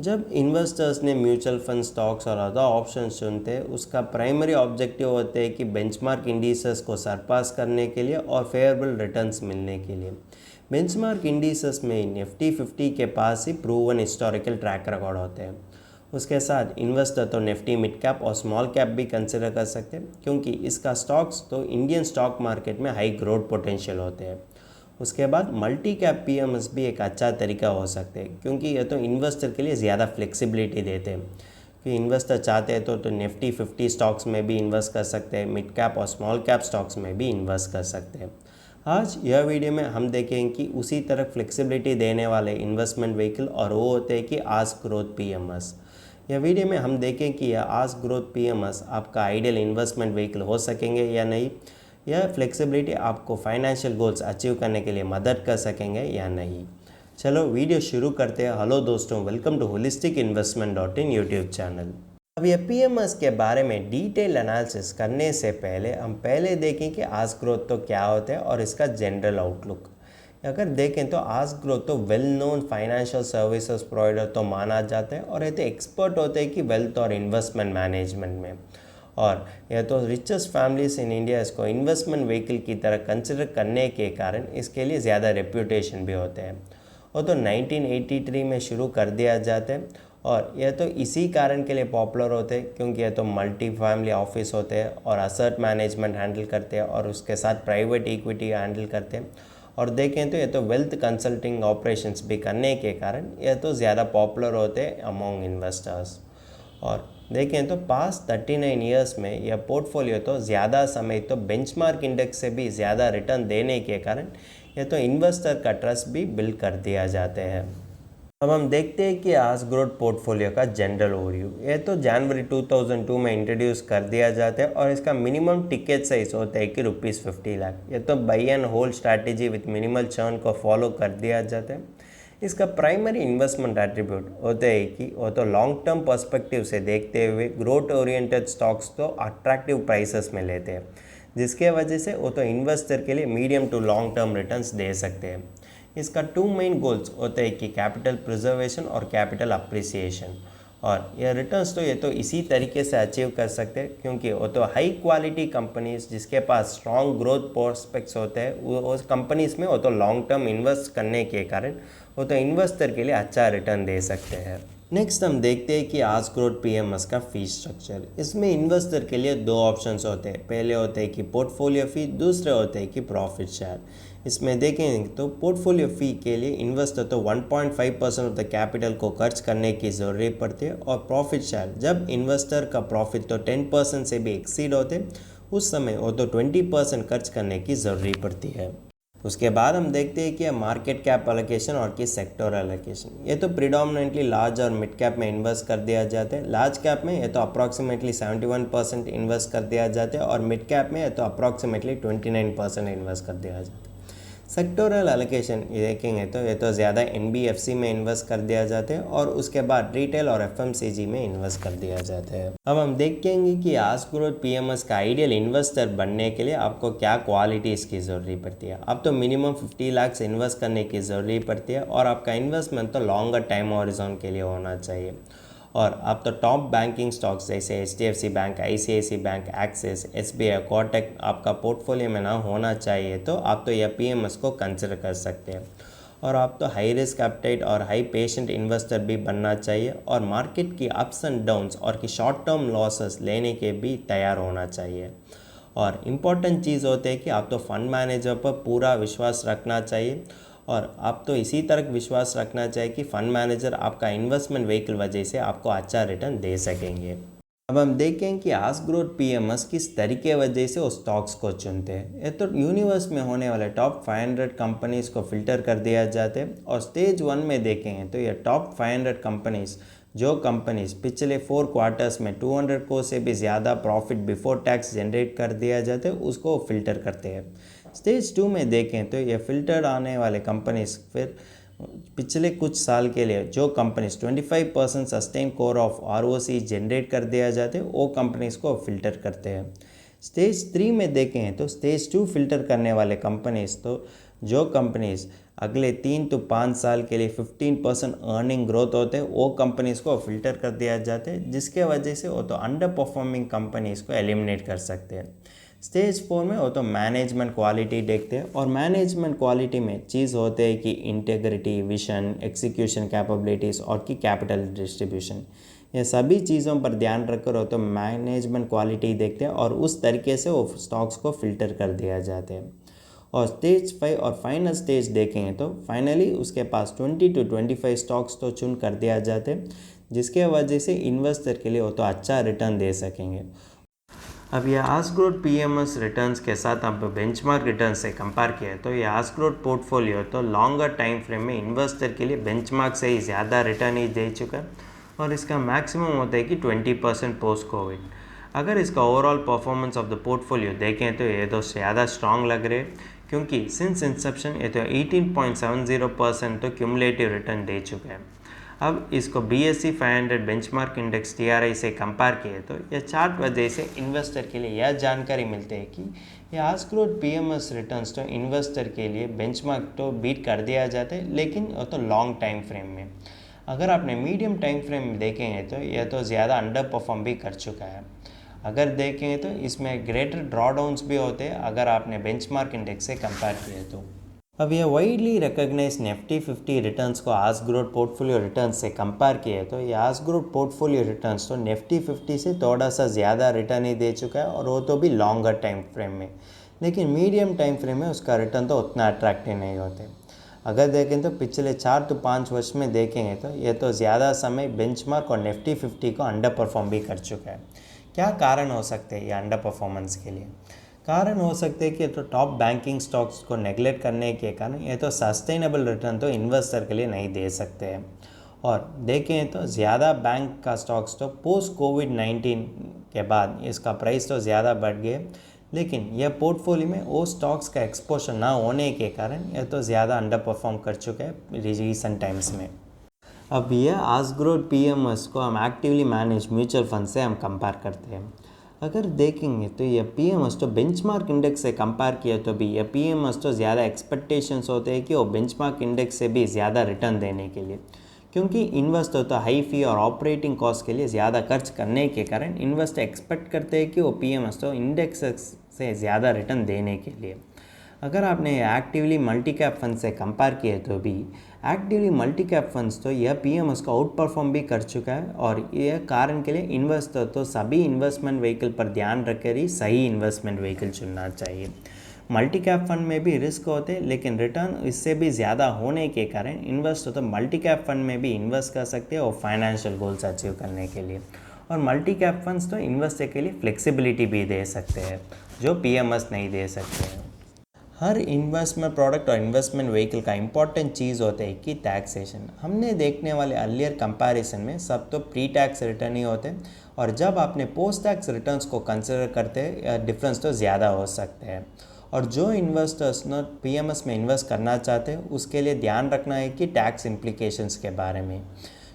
जब इन्वेस्टर्स ने mutual fund stocks और अदर ऑप्शंस चुनते हैं, उसका प्राइमरी ऑब्जेक्टिव होता है कि बेंचमार्क इंडिसेस को सरपास करने के लिए और फेवरेबल रिटर्न्स मिलने के लिए। बेंचमार्क इंडिसेस में निफ्टी 50 के पास ही प्रूवन हिस्टोरिकल ट्रैक रिकॉर्ड होते हैं। उसके साथ इन्वेस्टर तो निफ्टी मिड कैप और स्मॉल कैप भी कंसिडर कर सकते हैं, क्योंकि इसका स्टॉक्स तो इंडियन स्टॉक मार्केट में हाई ग्रोथ पोटेंशियल होते हैं। उसके बाद मल्टी कैप पीएमएस भी एक अच्छा तरीका हो सकते हैं, क्योंकि ये तो इन्वेस्टर के लिए ज़्यादा फ्लेक्सिबिलिटी देते हैं कि इन्वेस्टर चाहते हैं तो निफ्टी 50 स्टॉक्स में भी इन्वेस्ट कर सकते हैं, मिड कैप और स्मॉल कैप स्टॉक्स में भी इन्वेस्ट कर सकते हैं। आज यह वीडियो में हम देखेंगे कि उसी तरह फ्लेक्सिबिलिटी देने वाले इन्वेस्टमेंट व्हीकल, और वो होते हैं कि आस्क ग्रोथ पीएमएस। यह वीडियो में हम देखें कि यह आस्क ग्रोथ पीएमएस आपका आइडियल इन्वेस्टमेंट व्हीकल हो सकेंगे या नहीं, यह फ्लेक्सिबिलिटी आपको फाइनेंशियल गोल्स अचीव करने के लिए मदद कर सकेंगे या नहीं। चलो वीडियो शुरू करते हैं। हेलो दोस्तों, welcome to holisticinvestment.in YouTube channel. अब ये पीएमएस के बारे में डिटेल एनालिसिस करने से पहले हम देखें कि आस्क ग्रोथ तो क्या होता है और इसका जनरल आउटलुक। अगर देखें तो आस्क ग्रोथ तो well known financial services provider तो माना जाता है, और ये तो एक्सपर्ट होते हैं कि वेल्थ और इन्वेस्टमेंट मैनेजमेंट में। और यह तो रिचेस्ट फैमिलीज इन इंडिया इसको इन्वेस्टमेंट व्हीकल की तरह कंसिडर करने के कारण इसके लिए ज़्यादा रेप्यूटेशन भी होते हैं। और तो 1983 में शुरू कर दिया जाता है, और यह तो इसी कारण के लिए पॉपुलर होते हैं क्योंकि यह तो मल्टी फैमिली ऑफिस होते हैं और असर्ट मैनेजमेंट हैंडल करते हैं और उसके साथ प्राइवेट इक्विटी हैंडल करते हैं। और देखें तो यह तो वेल्थ कंसल्टिंग ऑपरेशंस भी करने के कारण यह तो ज़्यादा पॉपुलर होते हैं अमॉन्ग इन्वेस्टर्स। और देखें तो पास्ट 39 ईयर्स में यह पोर्टफोलियो तो ज़्यादा समय तो बेंचमार्क इंडेक्स से भी ज़्यादा रिटर्न देने के कारण यह तो इन्वेस्टर का ट्रस्ट भी बिल्ड कर दिया जाते हैं। अब हम देखते हैं कि आस्क ग्रोथ पोर्टफोलियो का जनरल ओवरव्यू। यह तो जनवरी 2002 में इंट्रोड्यूस कर दिया जाता है, और इसका मिनिमम टिकट साइज होता है कि ₹50 लाख। यह तो by and hold strategy with minimal churn को फॉलो कर दिया जाता है। इसका प्राइमरी इन्वेस्टमेंट एट्रीब्यूट होता है कि वो तो लॉन्ग टर्म पर्सपेक्टिव से देखते हुए ग्रोथ ओरिएंटेड स्टॉक्स तो अट्रैक्टिव प्राइसेस में लेते हैं, जिसके वजह से वो तो इन्वेस्टर के लिए medium to long term returns दे सकते हैं। इसका 2 मेन गोल्स होते हैं कि कैपिटल प्रिजर्वेशन और कैपिटल अप्रिसिएशन। और यह रिटर्न्स तो ये तो इसी तरीके से अचीव कर सकते हैं क्योंकि वो तो हाई क्वालिटी कंपनीज जिसके पास स्ट्रॉन्ग ग्रोथ प्रोस्पेक्ट्स होते हैं, वो उस कंपनीज में वो तो लॉन्ग टर्म इन्वेस्ट करने के कारण वो तो इन्वेस्टर के लिए अच्छा रिटर्न दे सकते हैं। नेक्स्ट हम देखते हैं कि आस्क ग्रोथ पीएमएस का फी स्ट्रक्चर। इसमें इन्वेस्टर के लिए 2 ऑप्शंस होते हैं। पहले होते हैं कि पोर्टफोलियो फ़ी, दूसरे होते हैं कि प्रॉफिट शेयर। इसमें देखें तो पोर्टफोलियो फ़ी के लिए इन्वेस्टर तो 1.5% ऑफ द कैपिटल को खर्च करने की ज़रूरत पड़ती है, और प्रॉफिट शेयर जब इन्वेस्टर का प्रॉफिट तो 10% से भी एक्सीड होते उस समय वो तो 20% खर्च करने की ज़रूरत पड़ती है। उसके बाद हम देखते हैं कि मार्केट कैप एलोकेशन और कि सेक्टर एलोकेशन। ये तो प्रिडोमिनेंटली लार्ज और मिड कैप में इन्वेस्ट कर दिया जाता है। लार्ज कैप में ये तो अप्रॉक्सीमेटली 71% इन्वेस्ट कर दिया जाता है, और मिड कैप में ये तो अप्रॉक्सीमेटली 29% इन्वेस्ट कर दिया जाता है। सेक्टोरल एलोकेशन देखेंगे तो ये तो ज़्यादा एनबीएफसी में इन्वेस्ट कर दिया जाता है, और उसके बाद रिटेल और एफएमसीजी में इन्वेस्ट कर दिया जाता है। अब हम देखेंगे कि आस्क ग्रोथ पीएमएस का आइडियल इन्वेस्टर बनने के लिए आपको क्या क्वालिटीज़ की ज़रूरत पड़ती है। अब तो मिनिमम 50 लाख इन्वेस्ट करने की ज़रूरत पड़ती है, और आपका इन्वेस्टमेंट तो लॉन्गर टाइम हॉरिजॉन के लिए होना चाहिए। और आप तो टॉप बैंकिंग स्टॉक्स जैसे HDFC bank, ICICI bank, Axis, SBI, Kotak आपका पोर्टफोलियो में ना होना चाहिए, तो आप तो यह पीएमएस को कंसिडर कर सकते हैं। और आप तो हाई रिस्क एपेटाइट और हाई पेशेंट इन्वेस्टर भी बनना चाहिए, और मार्केट की अप्स एंड डाउन्स और की शॉर्ट टर्म लॉसेस लेने के भी तैयार होना चाहिए। और इम्पॉर्टेंट चीज़ होती है कि आप तो फंड मैनेजर पर पूरा विश्वास रखना चाहिए, और आप तो इसी तरह विश्वास रखना चाहिए कि फंड मैनेजर आपका इन्वेस्टमेंट व्हीकल वजह से आपको अच्छा रिटर्न दे सकेंगे। अब हम देखें कि आस्क ग्रोथ पीएमएस किस तरीके वजह से उस स्टॉक्स को चुनते हैं। ये तो यूनिवर्स में होने वाले टॉप 500 कंपनीज को फिल्टर कर दिया जाते हैं, और स्टेज 1 में देखेंगे तो ये टॉप 500 कंपनीज जो कंपनीज पिछले 4 क्वार्टर्स में 200 करोड़ से भी ज़्यादा प्रॉफिट बिफोर टैक्स जनरेट कर दिया जाता है, उसको फिल्टर करते हैं। स्टेज 2 में देखें तो ये फिल्टर आने वाले कंपनीज फिर पिछले कुछ साल के लिए जो companies 25% sustain core of ROC generate कर दिया जाते हैं, वो कंपनीज को फिल्टर करते हैं। स्टेज 3 में देखें तो स्टेज 2 फिल्टर करने वाले कंपनीज तो जो कंपनीज अगले 3 to 5 साल के लिए 15% अर्निंग ग्रोथ होते हैं वो कंपनीज को फिल्टर कर दिया जाता है, जिसके वजह से वो तो अंडर परफॉर्मिंग कंपनीज को एलिमिनेट कर सकते हैं। स्टेज 4 में वो तो मैनेजमेंट क्वालिटी देखते हैं, और मैनेजमेंट क्वालिटी में चीज़ होते हैं कि इंटेग्रिटी, विजन, एग्जीक्यूशन कैपेबिलिटीज़ और की कैपिटल डिस्ट्रीब्यूशन। ये सभी चीज़ों पर ध्यान रखकर हो तो मैनेजमेंट क्वालिटी देखते हैं और उस तरीके से वो स्टॉक्स को फिल्टर कर दिया जाते हैं। और स्टेज 5 और फाइनल स्टेज देखेंगे तो फाइनली उसके पास 20 to 25 स्टॉक्स तो चुन कर दिया जाते हैं, जिसके वजह से इन्वेस्टर के लिए वो तो अच्छा रिटर्न दे सकेंगे। अब ये आस्क ग्रोथ पीएमएस रिटर्न्स के साथ अब बेंचमार्क रिटर्न से कंपेयर किया तो ये आस्क ग्रोथ पोर्टफोलियो तो लॉन्गर टाइम फ्रेम में इन्वेस्टर के लिए बेंचमार्क से ही ज़्यादा रिटर्न ही दे चुका है, और इसका मैक्सिमम होता है कि 20% पोस्ट कोविड। अगर इसका overall performance of the portfolio देखें तो ये तो ज़्यादा स्ट्रॉन्ग लग रहे हैं, क्योंकि सिंस इंसेप्शन ये तो 18.70% तो क्यूमुलेटिव रिटर्न दे चुका है। अब इसको BSE 500 बेंचमार्क इंडेक्स TRI से कंपेयर किए तो यह चार्ट वजह से इन्वेस्टर के लिए यह जानकारी मिलती है कि यह आस्क ग्रोथ पीएमएस रिटर्न्स तो इन्वेस्टर के लिए बेंचमार्क तो बीट कर दिया जाता है, लेकिन वो तो लॉन्ग टाइम फ्रेम में। अगर आपने मीडियम टाइम फ्रेम में देखेंगे तो यह तो ज़्यादा अंडर परफॉर्म भी कर चुका है। अगर देखेंगे तो इसमें ग्रेटर ड्रॉडाउन्स भी होते हैं अगर आपने बेंचमार्क इंडेक्स से कंपेयर किए तो। अब यह वाइडली रिकॉग्नाइज निफ्टी 50 रिटर्न्स को आस्क ग्रोथ पोर्टफोलियो रिटर्न्स से कंपेयर किए तो ये आस्क ग्रोथ पोर्टफोलियो रिटर्न्स तो निफ्टी 50 से थोड़ा सा ज़्यादा रिटर्न ही दे चुका है, और वो तो भी लॉन्गर टाइम फ्रेम में। लेकिन मीडियम टाइम फ्रेम में उसका रिटर्न तो उतना अट्रैक्टिव नहीं होते। अगर देखें तो पिछले 4 to 5 वर्ष में देखेंगे तो ये तो ज़्यादा समय बेंचमार्क और निफ्टी 50 को अंडर परफॉर्म भी कर चुका है। क्या कारण हो सकते हैं ये अंडर परफॉर्मेंस के लिए? कारण हो सकते हैं कि तो टॉप बैंकिंग स्टॉक्स को नेगलेक्ट करने के कारण ये तो सस्टेनेबल रिटर्न तो इन्वेस्टर के लिए नहीं दे सकते हैं। और देखें तो ज़्यादा बैंक का स्टॉक्स तो पोस्ट कोविड-19 के बाद इसका प्राइस तो ज़्यादा बढ़ गए, लेकिन यह पोर्टफोलियो में वो स्टॉक्स का एक्सपोजर ना होने के कारण यह तो ज़्यादा अंडर परफॉर्म कर चुके हैं रिसेंट टाइम्स में। अब यह आस्क ग्रोथ पीएमएस को हम एक्टिवली मैनेज म्यूचुअल फंड से हम कंपेयर करते हैं। अगर देखेंगे तो यह पीएमएस तो बेंचमार्क इंडेक्स से कंपेयर किया तो भी यह पीएमएस तो ज़्यादा एक्सपेक्टेशंस होते हैं कि वो बेंचमार्क इंडेक्स से भी ज़्यादा रिटर्न देने के लिए, क्योंकि इन्वेस्टर तो हाई फी और ऑपरेटिंग कॉस्ट के लिए ज़्यादा खर्च करने के कारण इन्वेस्टर एक्सपेक्ट करते हैं कि वो पीएमएस तो इंडेक्स से ज़्यादा रिटर्न देने के लिए। अगर आपने एक्टिवली मल्टी कैप फंड से कंपेयर किए तो भी एक्टिवली मल्टी कैप फंड्स तो यह पीएमएस को आउट परफॉर्म भी कर चुका है, और यह कारण के लिए इन्वेस्टर तो सभी इन्वेस्टमेंट व्हीकल पर ध्यान रखकर ही सही इन्वेस्टमेंट व्हीकल चुनना चाहिए। मल्टी कैप फंड में भी रिस्क होते हैं, लेकिन रिटर्न इससे भी ज़्यादा होने के कारण इन्वेस्टर तो मल्टी कैप फंड में भी इन्वेस्ट कर सकते हैं और फाइनेंशियल गोल्स अचीव करने के लिए। और मल्टी कैप फंड्स तो इन्वेस्टर के लिए फ्लेक्सिबिलिटी भी दे सकते हैं जो पीएमएस नहीं दे सकते हैं। हर इन्वेस्टमेंट प्रोडक्ट और इन्वेस्टमेंट व्हीकल का इंपॉर्टेंट चीज़ होता है कि टैक्सेशन। हमने देखने वाले अर्लियर कंपैरिजन में सब तो प्री टैक्स रिटर्न ही होते हैं, और जब आपने पोस्ट टैक्स रिटर्न्स को कंसिडर करते हैं डिफरेंस तो ज़्यादा हो सकते हैं। और जो इन्वेस्टर्स न पीएमएस में इन्वेस्ट करना चाहते हैं उसके लिए ध्यान रखना है कि टैक्स इम्प्लीकेशंस के बारे में,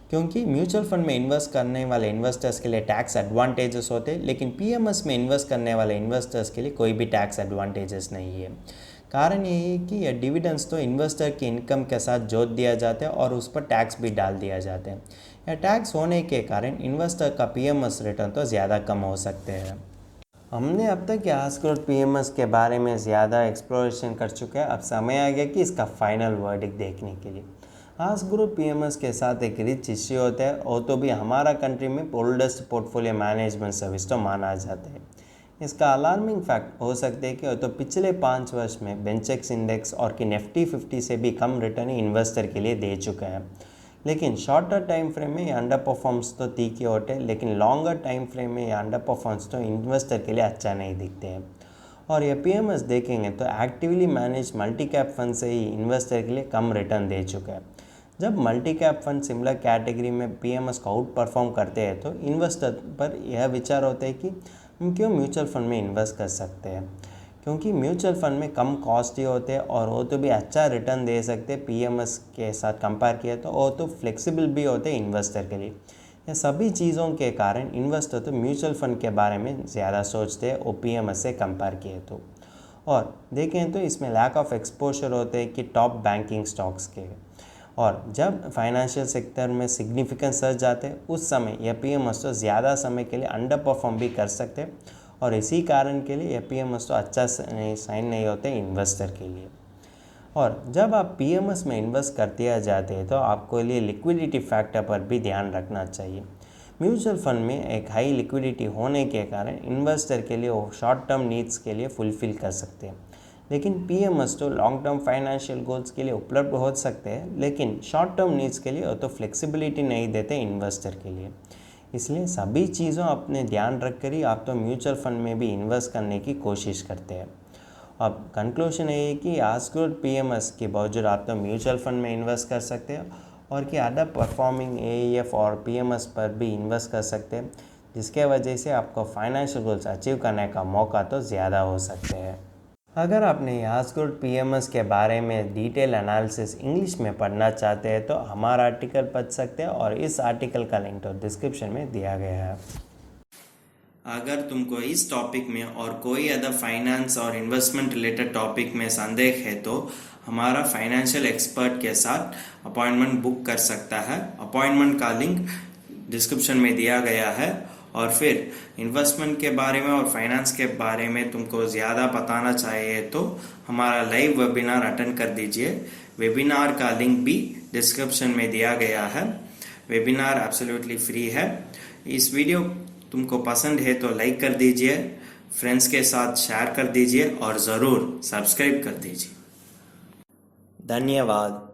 क्योंकि म्यूचुअल फंड में इन्वेस्ट करने वाले इन्वेस्टर्स के लिए टैक्स एडवांटेजेस होते हैं, लेकिन पीएमएस में इन्वेस्ट करने वाले इन्वेस्टर्स के लिए कोई भी टैक्स एडवांटेजेस नहीं है। कारण यही है कि यह डिविडेंड्स तो इन्वेस्टर की इनकम के साथ जोड़ दिया जाता है और उस पर टैक्स भी डाल दिया जाता है। यह टैक्स होने के कारण इन्वेस्टर का पीएमएस रिटर्न तो ज़्यादा कम हो सकते हैं। हमने अब तक आस्क ग्रोथ पीएमएस के बारे में ज़्यादा एक्सप्लोरेशन कर चुके हैं, अब समय आ गया कि इसका फाइनल वर्डिक्ट देखने के लिए। आस्क ग्रोथ पीएमएस के साथ एक रिच हिस्ट्री होता है, और तो भी हमारा कंट्री में ओल्डेस्ट पोर्टफोलियो मैनेजमेंट सर्विस तो माना जाता है। इसका अलार्मिंग फैक्ट हो सकते हैं कि तो पिछले 5 वर्ष में बेंचेक्स इंडेक्स और कि निफ्टी 50 से भी कम रिटर्न इन्वेस्टर के लिए दे चुका है। लेकिन शॉर्टर टाइम फ्रेम में ये अंडर परफॉर्म्स तो तीखे होते हैं, लेकिन लॉन्गर टाइम फ्रेम में ये अंडर परफॉर्म्स तो इन्वेस्टर के लिए अच्छा नहीं दिखते हैं। और ये पीएमएस देखेंगे तो actively manage multi cap fund से ही इन्वेस्टर के लिए कम रिटर्न दे चुका है। जब multi cap fund similar category में पीएमएस को आउट परफॉर्म करते हैं तो इन्वेस्टर पर यह विचार होता है कि हम क्यों म्यूचुअल फंड में इन्वेस्ट कर सकते हैं, क्योंकि म्यूचुअल फंड में कम कॉस्ट ही होते हैं और वो तो भी अच्छा रिटर्न दे सकते हैं पीएमएस के साथ कंपेयर किया तो वो तो फ्लेक्सिबल भी होते हैं इन्वेस्टर के लिए। ये सभी चीज़ों के कारण इन्वेस्टर तो म्यूचुअल फंड के बारे में ज़्यादा सोचते हैं वो पीएमएस से कंपेयर किए तो। और देखें तो इसमें लैक ऑफ एक्सपोजर होते हैं कि टॉप बैंकिंग स्टॉक्स के। और जब फाइनेंशियल सेक्टर में सिग्निफिकेंट सर्ज जाते हैं उस समय ये पीएमएस तो ज़्यादा समय के लिए अंडर परफॉर्म भी कर सकते हैं, और इसी कारण के लिए ये पीएमएस तो अच्छा साइन नहीं होते इन्वेस्टर के लिए। और जब आप पीएमएस में इन्वेस्ट करते जाते हैं तो आपको लिए लिक्विडिटी फैक्टर पर भी ध्यान रखना चाहिए। म्यूचुअल फंड में एक हाई लिक्विडिटी होने के कारण इन्वेस्टर के लिए वो शॉर्ट टर्म नीड्स के लिए फुलफ़िल कर सकते हैं, लेकिन पीएमएस तो लॉन्ग टर्म फाइनेंशियल गोल्स के लिए उपलब्ध हो सकते हैं, लेकिन शॉर्ट टर्म नीड्स के लिए वो तो फ्लेक्सिबिलिटी नहीं देते इन्वेस्टर के लिए। इसलिए सभी चीज़ों अपने ध्यान रख कर ही आप तो म्यूचुअल फंड में भी इन्वेस्ट करने की कोशिश करते हैं। अब कंक्लूजन ये है कि आज गुड पीएमएस के बावजूद आप तो म्यूचुअल फंड में इन्वेस्ट कर सकते हैं और कि अदर परफॉर्मिंग एईएफ और पीएमएस पर भी इन्वेस्ट कर सकते हैं, जिसके वजह से आपको फाइनेंशियल गोल्स अचीव करने का मौका तो ज़्यादा हो सकते हैं। अगर आपने आज गुड पीएमएस के बारे में डिटेल एनालिसिस इंग्लिश में पढ़ना चाहते हैं तो हमारा आर्टिकल पढ़ सकते हैं, और इस आर्टिकल का लिंक तो डिस्क्रिप्शन में दिया गया है। अगर तुमको इस टॉपिक में और कोई अदर फाइनेंस और इन्वेस्टमेंट रिलेटेड टॉपिक में संदेह है तो हमारा फाइनेंशियल एक्सपर्ट के साथ अपॉइंटमेंट बुक कर सकता है। अपॉइंटमेंट का लिंक डिस्क्रिप्शन में दिया गया है। और फिर इन्वेस्टमेंट के बारे में और फाइनेंस के बारे में तुमको ज़्यादा बताना चाहिए तो हमारा लाइव वेबिनार अटेंड कर दीजिए। वेबिनार का लिंक भी डिस्क्रिप्शन में दिया गया है। वेबिनार एब्सोल्युटली फ्री है। इस वीडियो तुमको पसंद है तो लाइक कर दीजिए, फ्रेंड्स के साथ शेयर कर दीजिए और ज़रूर सब्सक्राइब कर दीजिए। धन्यवाद।